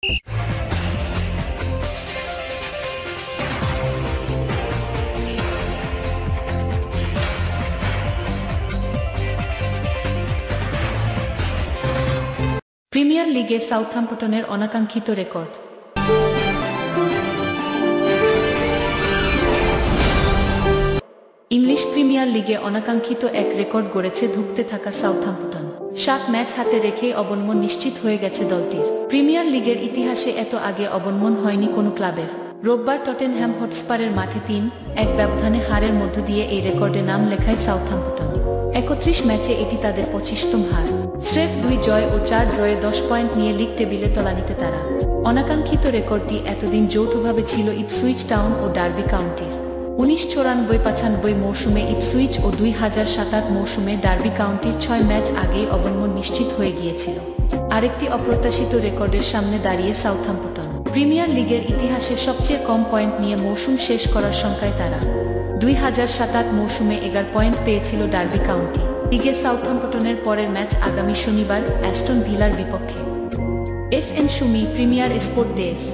Premier লিগে সাউথহ্যাম্পটনের অনাকাঙ্ক্ষিত record. English premier লিগে অনাকাঙ্ক্ষিত এক রেকর্ড গড়েছে ধুঁকতে থাকা সাউথহ্যাম্পটন। 7 ম্যাচ হাতে রেখে অবনমন নিশ্চিত হয়ে গেছে দলটির। প্রিমিয়ার লিগের ইতিহাসে এত আগে অবনমন হয়নি কোনো ক্লাবের। রোববার টটেনহ্যাম হটস্পারের মাঠে 3-1 ব্যবধানে হারের মধ্য দিয়ে এই রেকর্ডে নাম লেখায় সাউথহ্যাম্পটন। 31 ম্যাচে এটি তাদের 25তম হার। স্রেফ 2 জয় ও 4 ড্রয়ে 10 পয়েন্ট নিয়ে লিগ টেবিলে তলানিতে তারা। অনাকাঙ্ক্ষিত রেকর্ডটি এতদিন যৌথভাবে ছিল ইপসুইচ টাউন ও ডার্বি কাউন্টির। 1994-95 মৌসুমে ইপসুইচ ও 2007 মৌসুমে ডার্বি কাউন্টির 6 ম্যাচ আগেই অবনমন নিশ্চিত হয়ে গিয়েছিল। আরেকটি অপ্রত্যাশিত রেকর্ডের সামনে দাঁড়িয়ে সাউথহ্যাম্পটন। প্রিমিয়ার লিগের ইতিহাসে সবচেয়ে কম পয়েন্ট নিয়ে মৌসুম শেষ করার সংখ্যায় তারা। 2007 মৌসুমে 11 পয়েন্ট পেয়েছিল ডার্বি কাউন্টি। লিগে সাউথহ্যাম্পটনের পরের ম্যাচ আগামী শনিবার অ্যাস্টন ভিলার বিপক্ষে। SN Sumi, premier sport desk.